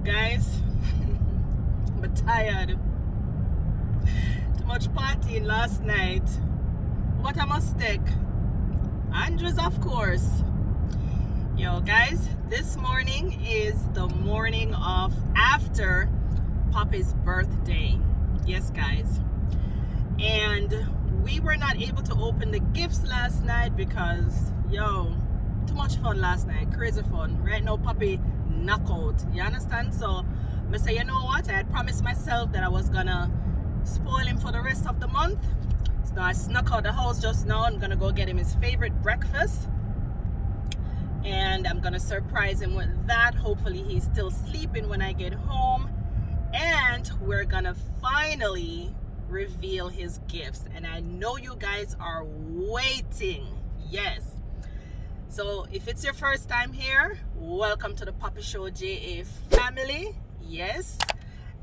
Guys, I'm tired. Too much partying last night. What a mistake. Andrews, of course. Yo, guys, this morning is the morning of after Poppy's birthday. Yes, guys. And we were not able to open the gifts last night because, yo, too much fun last night. Crazy fun. Right now, Poppy knockout. You understand? So, I say, you know what? I had promised myself that I was gonna spoil him for the rest of the month. So I snuck out the house just now. I'm gonna go get him his favorite breakfast. And I'm gonna surprise him with that. Hopefully he's still sleeping when I get home. And we're gonna finally reveal his gifts. And I know you guys are waiting. Yes. So if it's your first time here, welcome to the Poppyshowja family. Yes.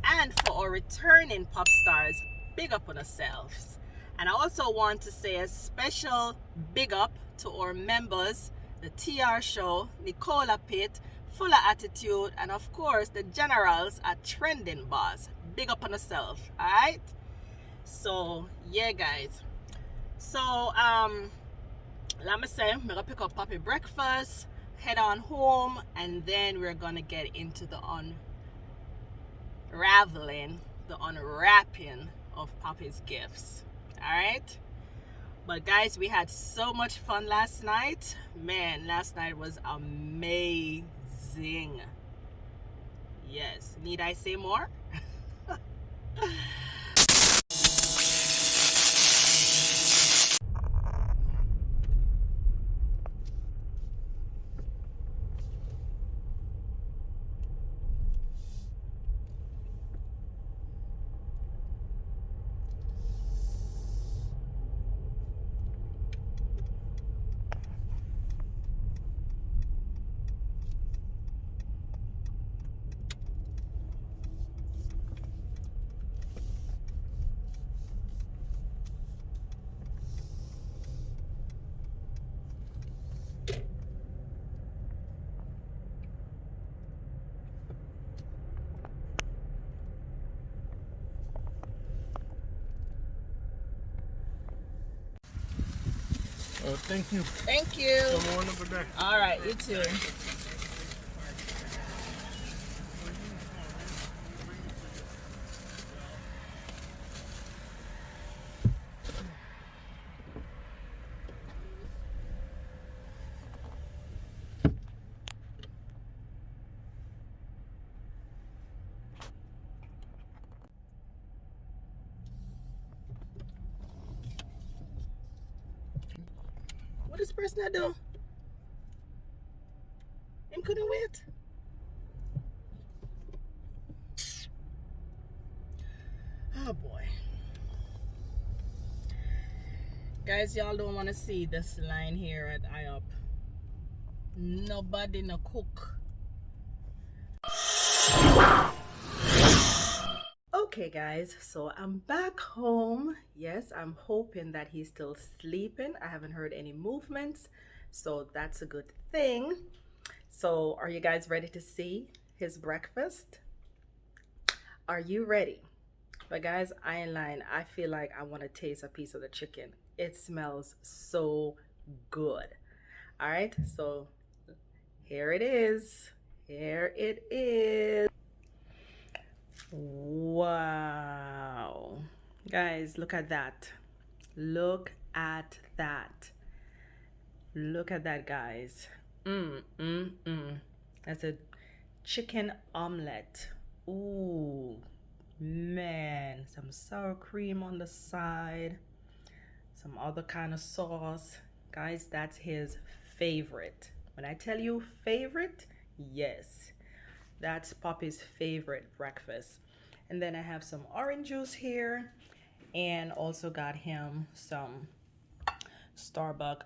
And for our returning pop stars, big up on ourselves. And I also want to say a special big up to our members, the TR Show, Nicola Pitt, Full of Attitude, and of course the generals at Trending Boss. Big up on ourselves, alright? So yeah, guys. So let me say, I'm gonna pick up Poppy breakfast, head on home, and then we're gonna get into the unwrapping of Poppy's gifts. Alright? But guys, we had so much fun last night. Man, last night was amazing. Yes. Need I say more? Thank you. Thank you. Come on over there. Alright, you too. What this person I do? Him couldn't wait. Oh boy. Guys, y'all don't want to see this line here at IOP. Nobody no cook. Okay guys, so I'm back home. Yes, I'm hoping that he's still sleeping. I haven't heard any movements, so that's a good thing. So are you guys ready to see his breakfast? Are you ready? But guys, I ain't lying. I feel like I want to taste a piece of the chicken. It smells so good. All right, so here it is. Here it is. Wow. Guys, look at that. Look at that. Look at that, guys. That's a chicken omelet. Ooh, man. Some sour cream on the side. Some other kind of sauce. Guys, that's his favorite. When I tell you favorite, yes. That's Poppy's favorite breakfast. And then I have some orange juice here, and also got him some Starbucks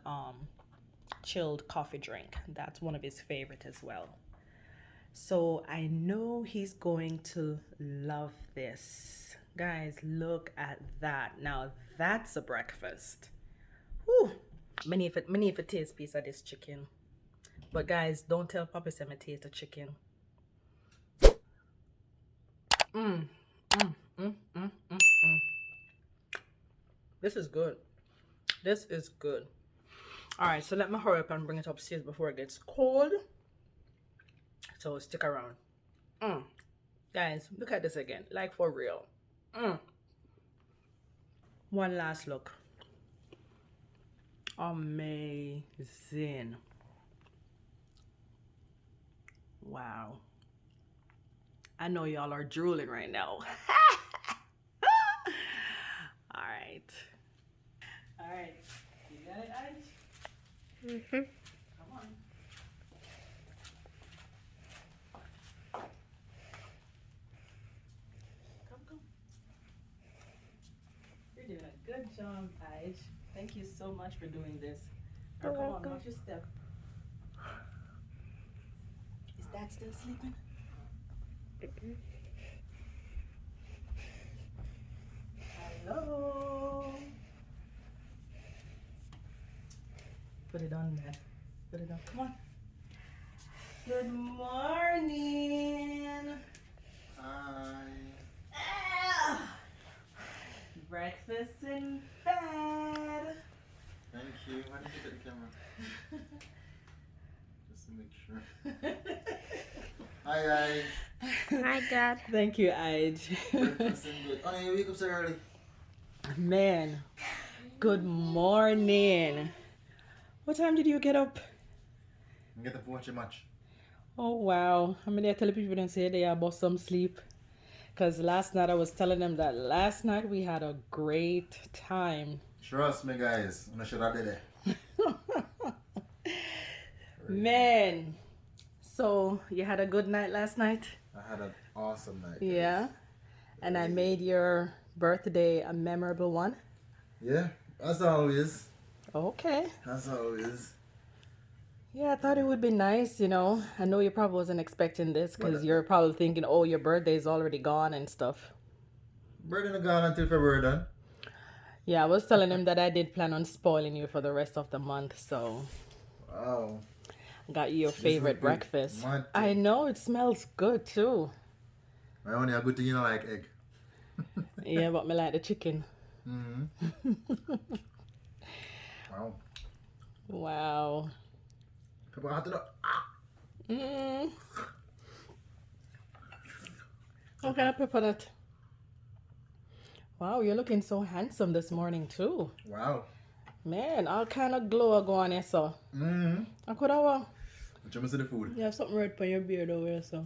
chilled coffee drink. That's one of his favorite as well. So I know he's going to love this. Guys, look at that. Now that's a breakfast. Whew. Many if it tastes piece of this chicken. But guys, don't tell Poppy say I taste the chicken. Mm, mm, mm, mm. This is good. This is good. All right, so let me hurry up and bring it upstairs before it gets cold. So stick around. Guys, look at this again. Like for real. One last look. Amazing. Wow. I know y'all are drooling right now. All right. All right. You got it, Ange? Come on. Come. You're doing a good job, Ange. Thank you so much for doing this. Now, come on, watch your step. Is Dad still sleeping? Hello. Put it on there. Put it on. Come on. Good morning. Hi. Breakfast in bed. Thank you. Why did you get the camera? Just to make sure. Hi guys. Hi, Dad. Thank you, Ige. Breakfast in bed. Oh, you wake up so early. Man, good morning. What time did you get up? You get up to watch your match. Oh, wow. How many I tell people don't say they about some sleep? Because last night I was telling them that last night we had a great time. Trust me, guys. I'm not sure I did it. Man. So, you had a good night last night? I had an awesome night. Guys. Yeah. And I made your birthday a memorable one? Yeah, as always. Okay. As always. Yeah, I thought it would be nice, you know. I know you probably wasn't expecting this because you're probably thinking, oh, your birthday's already gone and stuff. Birthday not gone until February done. Yeah, I was telling him that I did plan on spoiling you for the rest of the month, so Wow. I got you your favorite breakfast. Mad I thing. know, it smells good too. I only a good thing you don't like egg. Yeah, but me like the chicken. Wow. Wow. Pepper hot it up. What kind of pepper that? Wow, you're looking so handsome this morning too. Wow. Man, all kind of glow go on here, so. I could have What you see the food? you have something red on your beard over here, so.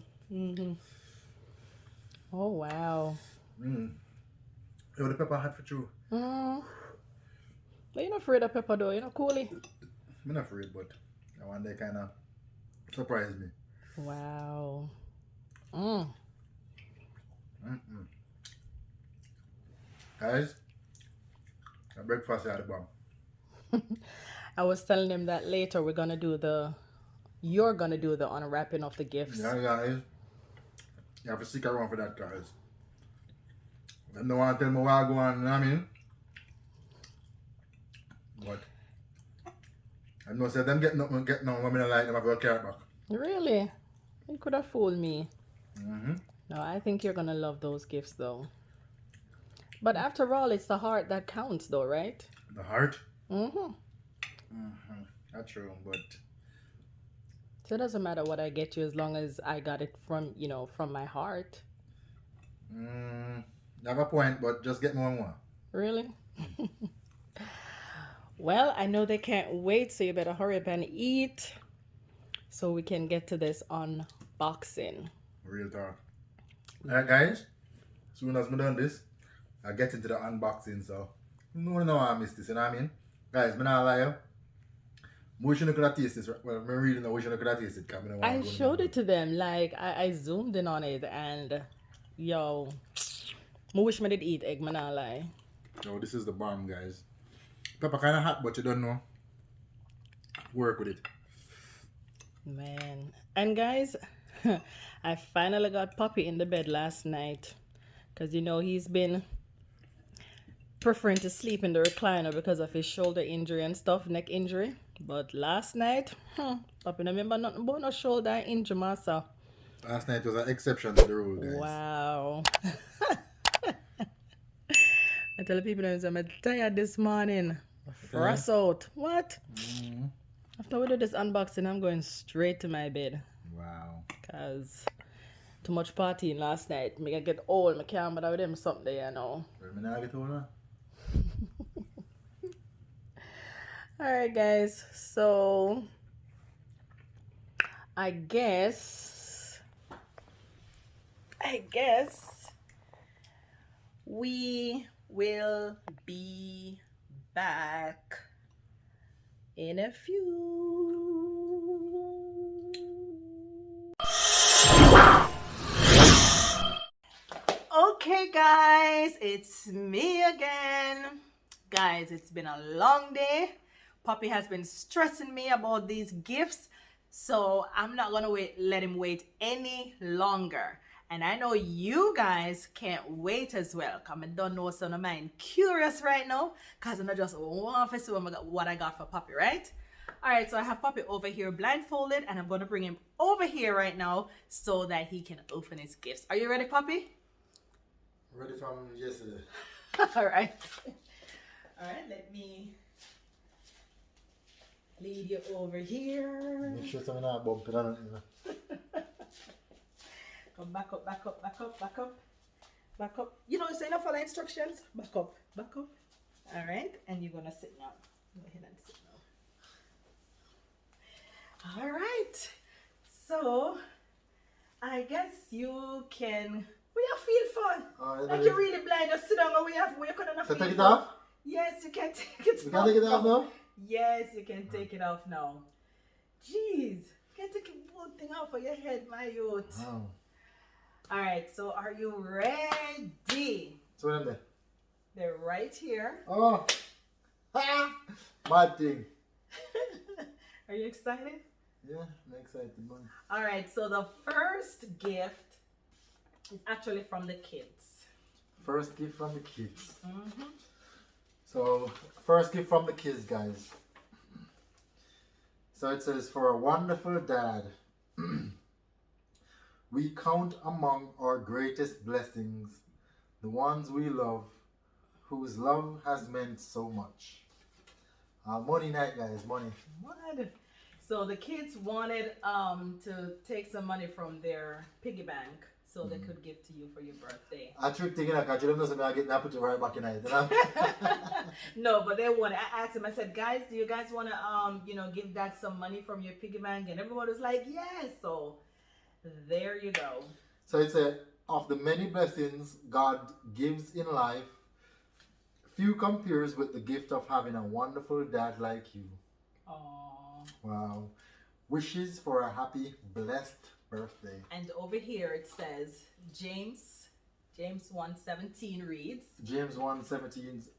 Oh, wow. Yo, the pepper hot for true. But you're not afraid of pepper though, you're not coolie. I'm not afraid, but that one day kind of surprised me. Wow. Guys, the breakfast is at the bomb. I was telling him that later you're gonna do the unwrapping of the gifts. Yeah, guys. You have to stick around for that, guys. I don't want to tell me what I go on, you know what I mean? But I know say them get no when I like them, I go carry it back. Really? You could have fooled me. No, I think you're gonna love those gifts though. But after all, it's the heart that counts though, right? The heart? That's true, but So it doesn't matter what I get you as long as I got it from, from my heart. you have a point, but just get more and more. Really? Well, I know they can't wait, so you better hurry up and eat so we can get to this unboxing. Real talk. Alright, guys. As soon as I'm done this, I get into the unboxing, so no I missed this, you know what I mean? Guys, I'm not lie. Wish you could have tasted this. Well, I'm reading the wish you could have tasted it. I showed it to them, like I zoomed in on it, and yo, I wish I did eat egg, man, I lie. So this is the bomb, guys. Pepper kind of hot, but you don't know. Work with it. Man. And guys, I finally got Poppy in the bed last night. Because, he's been preferring to sleep in the recliner because of his shoulder injury and stuff, neck injury. But last night, Poppy, I remember nothing about no shoulder injury, massa. Last night was an exception to the rule, guys. Wow. I tell the people I'm tired this morning. Frost out. What? After we do this unboxing, I'm going straight to my bed. Wow. Because too much partying last night. Me get old. I can't bother with them something, you know. Alright, guys. So, I guess we will be back in a few. Okay, guys, it's me again. Guys, it's been a long day. Poppy has been stressing me about these gifts, so I'm not gonna let him wait any longer. And I know you guys can't wait as well. Cause I don't know some of mine curious right now. Cause I just want to see what I got for Poppy, right? Alright, so I have Poppy over here blindfolded, and I'm gonna bring him over here right now so that he can open his gifts. Are you ready, Poppy? Ready from yesterday. Alright. Alright, let me lead you over here. Make sure something not bump it on. Come back up, back up, back up, back up, back up. You know, say no follow instructions. Back up, back up. Alright, and you're gonna sit now. Go ahead and sit now. Alright. So I guess you can feel fun. Like you're really blind. Just sit down and we're gonna feel take it fun. off? Yes, you can take it off. You can take it off now? Yes, you can take it off now. Jeez, you can take one thing off of your head, my youth. Wow. Alright, so are you ready? So what there? They're right here. Oh! Ha! Mad thing. Are you excited? Yeah, I'm excited, man. Alright, so the first gift is actually from the kids. First gift from the kids. Mm-hmm. So, first gift from the kids, guys. So it says, for a wonderful dad, we count among our greatest blessings the ones we love, whose love has meant so much. Money night, guys, money. What? So the kids wanted to take some money from their piggy bank so they could give to you for your birthday. I trick thinking I catch them, so I get that put it right back in it, you know? No, but they wanted. I asked them. I said, guys, do you guys want to give Dad some money from your piggy bank? And everyone was like, yes. So there you go. So it said, of the many blessings God gives in life, few compares with the gift of having a wonderful dad like you. Aww. Wow. Wishes for a happy, blessed birthday. And over here it says James 1:17 reads. James 1:17's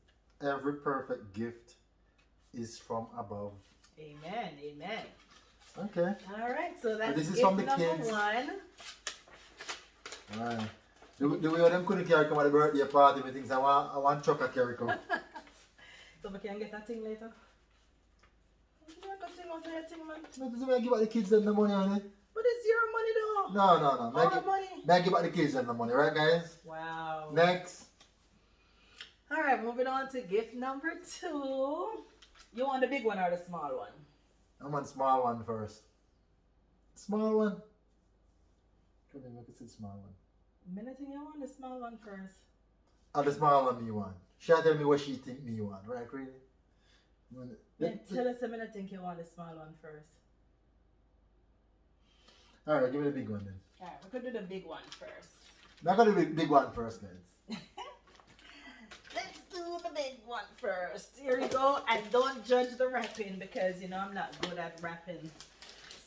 every perfect gift is from above. Amen. Amen. Okay. All right. So that's this is gift from the number kids. 1. Alright. The way them couldn't carry come at the birthday party, me thinks I want chocolate carry come. So we can get that thing later. You want that thing after that thing, man? No, this is where I give out the kids them the money on it. But it's your money though. No. Our money. May I give out the kids them the money, right guys? Wow. Next. All right, moving on to gift number 2. You want the big one or the small one? I want small one first. Small one. Come here, look at the small one. Minute, you want the small one first. Oh, the small one me want. She tell me what she think me want, right, really? Tell us a minute, think you want the small one first. Alright, give me the big one then. Alright, we could do the big one first. I'm gonna do the big one first, guys. Let's do the big one first. Here you go. And don't judge the wrapping because you know I'm not good at wrapping.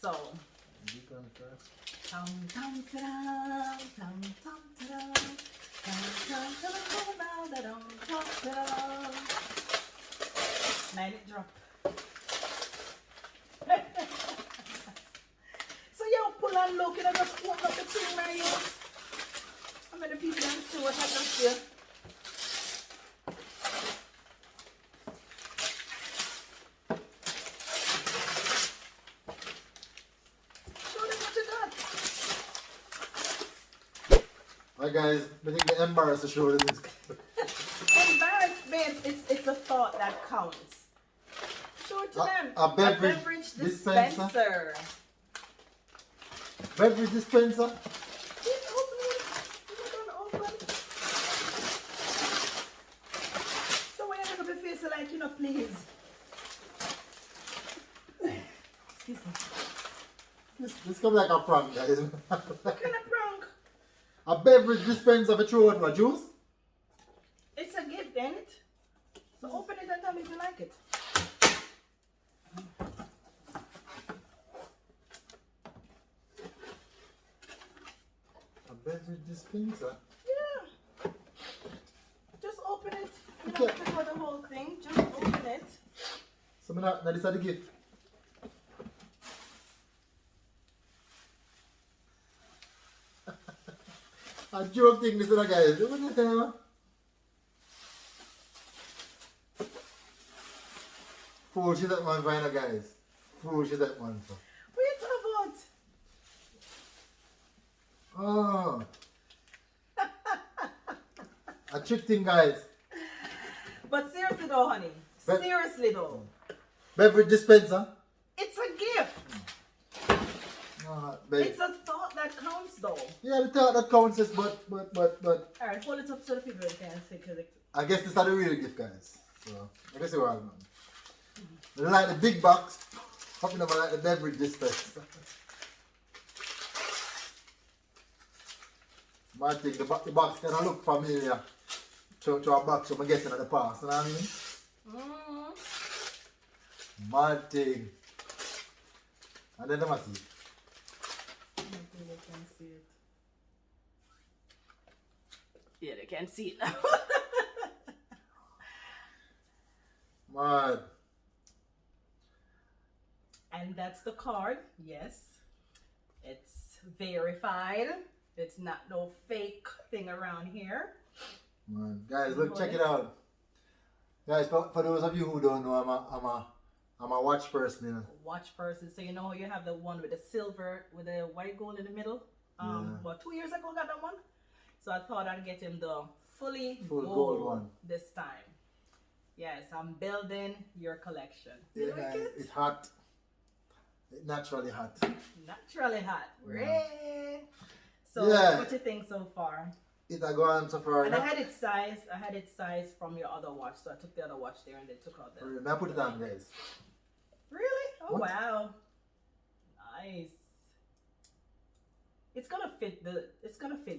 So Big one first. Tum tum ta-dum, tum tum ta-dum, tum tum ta-dum, tum ta-dum. Mind it drop. So you pull and look and I just open up the thing right here. I'm gonna people and see what happens here. Show them what you got. Alright guys, I think the embarrassed to show this. Embarrassment, it's the thought that counts. Show it to them. A beverage dispenser. Beverage dispenser? Please open it. You don't open. So when you look at your face like, please. Excuse me. This comes like a prank, guys. What kind of prank? A beverage dispenser for throw out juice? It's a gift, ain't it? So open it and tell me if you like it. A beverage dispenser? Yeah. Just open it. You Okay. don't have to do the whole thing. Just open it. So now this is the gift. A joke thing, this is the guys. What the hell? Fool, she's that one fine, guys. Fool, she's that one. What are you talking about? Oh. A trick thing, guys. But seriously though, honey. Seriously though. Beverage dispenser. It's a gift. It's a thought that counts though. Yeah, the thought that counts is, but. Alright, hold it up so the people can see. I guess this is the real gift, guys. So, I guess you're all I like the big box. Hopping them like the beverage dispenser. I think the box kind of look familiar to a box from guessing at the past, you know what I mean? Mad thing. And then the see. I don't think they can see it. Yeah, they can see it now. Mad. And that's the card. Yes. It's verified. It's not no fake thing around here. Man, guys, look, check it out. Guys, for those of you who don't know, I'm a watch person, you know. Watch person. So you know you have the one with the silver with the white gold in the middle. About 2 years ago, I got that one. So I thought I'd get him the full gold one this time. Yes, I'm building your collection. Yeah, guys, it's hot. It's naturally hot. Naturally hot. Yeah. So yeah. what do you think so far? It's a go on so far. And I had it sized from your other watch, so I took the other watch there and then took out the. Now put it on, guys. Really? Oh What? wow. Nice. It's gonna fit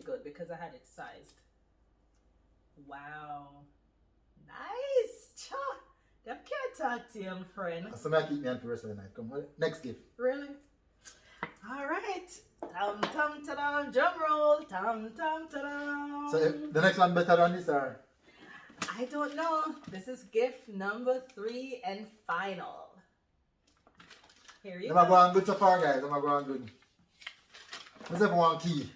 good because I had it sized. Wow. Nice. Cha. Them can't talk to you, my friend. So I keep me on for the rest of the night. Come on, next gift. Really? All right. Tam tam ta dam. Drum roll. Tam tam ta dam. So the next one better than this, or? I don't know. This is gift number 3 and final. Here you I'm go. going good so far, guys. I'm going good. Let's have one key.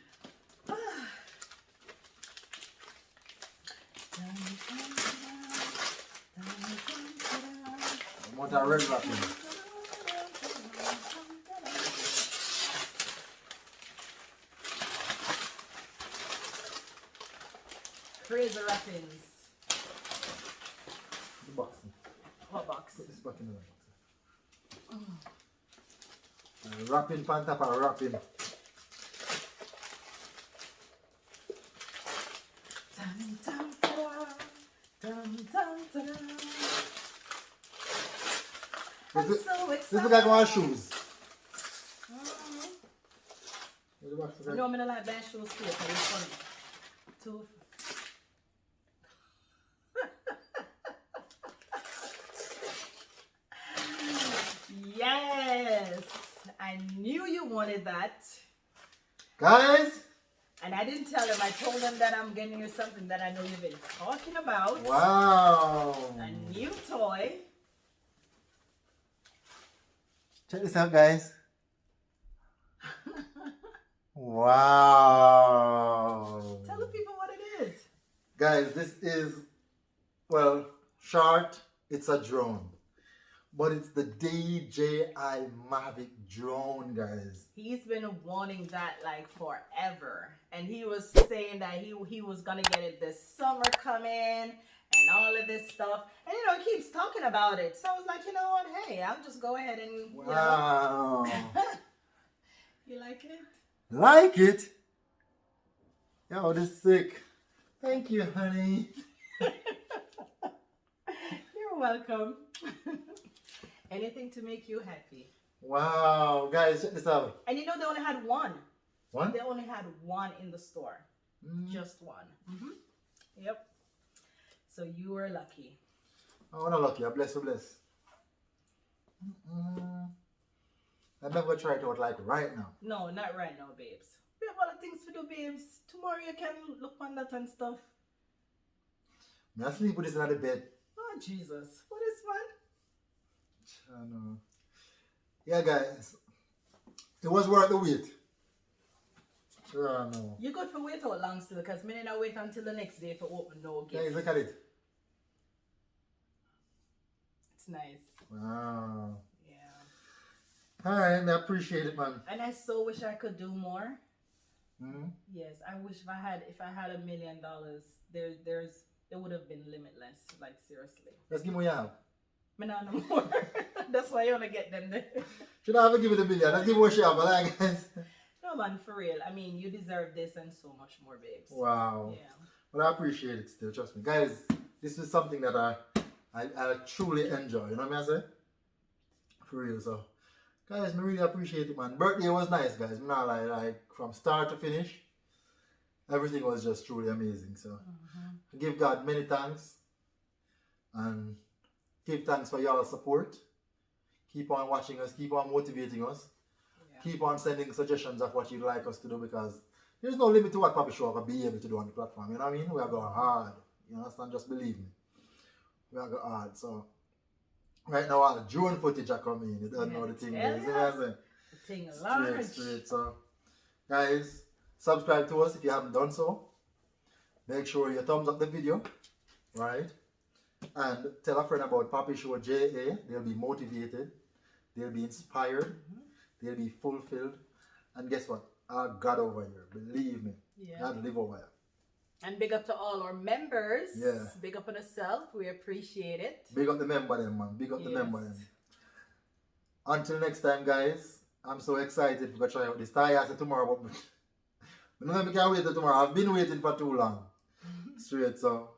I want a red wrapping. Crazy wrappings. The box. What box? Put this back in the box. Wrapping pan top and wrapping. Dum, dum, ta-da. Dum, dum, ta-da. I'm so excited. This is like one shoes. No, I'm gonna like bad shoes too, because it's funny. Too. Yes! I knew you wanted that. Guys! And I didn't tell him. I told him that I'm getting you something that I know you've been talking about. Wow! A new toy. Check this out, guys. Wow! Tell the people what it is. Guys, this is, well, short, it's a drone. But it's the DJI Mavic drone, guys. He's been wanting that like forever. And he was saying that he was gonna get it this summer coming and all of this stuff. And you know, he keeps talking about it. So I was like, you know what, hey, I'll just go ahead and Wow. You like it? Like it? Yo, this is sick. Thank you, honey. You're welcome. Anything to make you happy. Wow, guys, check this out. And you know, they only had one. One? They only had one in the store. Just one. Yep. So you were lucky. Oh, not lucky. I'm blessed. I'm never try it out like right now. No, not right now, babes. We have other things to do, babes. Tomorrow you can look on that and stuff. I sleep with this in the bed. Oh, Jesus. What is fun? I know. Yeah, guys. It was worth the wait. Sure, I know. You good for wait out long still, because me not wait until the next day for open no gift. Guys, look at it. It's nice. Wow. Yeah. Alright, I appreciate it, man. And I so wish I could do more. Mm-hmm. Yes, I wish if I had $1 million, it would have been limitless. Like seriously. Let's give me what you have. Me not no more. That's why you only get them there. Should I have given it $1 million? Let's give me what you have, like, guys. No man, for real. I mean, you deserve this and so much more, babes. Wow. Yeah. But I appreciate it still, trust me. Guys, this is something that I truly enjoy. You know what I say? For real, so. Guys, I really appreciate it, man. Birthday was nice, guys. I'm not like from start to finish. Everything was just truly amazing. So I give God many thanks. And give thanks for y'all's support. Keep on watching us, keep on motivating us. Yeah. Keep on sending suggestions of what you'd like us to do, because there's no limit to what Poppyshowja will be able to do on the platform. You know what I mean? We are going hard. You understand? Just believe me. We are going hard. So right now, all the drone footage are coming in. You don't know the thing is. You know what I'm saying? The thing is large. Straight. So, guys, subscribe to us if you haven't done so. Make sure you thumbs up the video, right? And tell a friend about Poppyshowja. They'll be motivated. They'll be inspired. They'll be fulfilled. And guess what? I got over here. Believe me. Yeah. God live over here. And big up to all our members. Yeah. Big up on yourself. We appreciate it. Big up the member them, man. Big up the member them. Until next time, guys. I'm so excited to try out this. I said tomorrow, but I can't wait till tomorrow. I've been waiting for too long. Straight, so.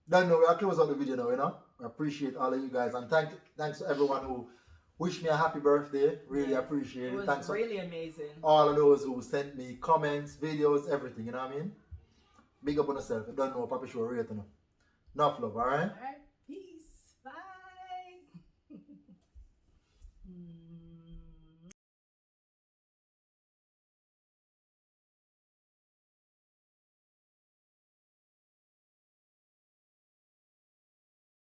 Don't know, I'll close out the video now, you know. I appreciate all of you guys. And thanks to everyone who wished me a happy birthday. Really appreciate it. It was thanks really amazing. All of those who sent me comments, videos, everything, you know what I mean? Big up on yourself. If you don't know, Poppyshowja rate, you know. Enough love, alright?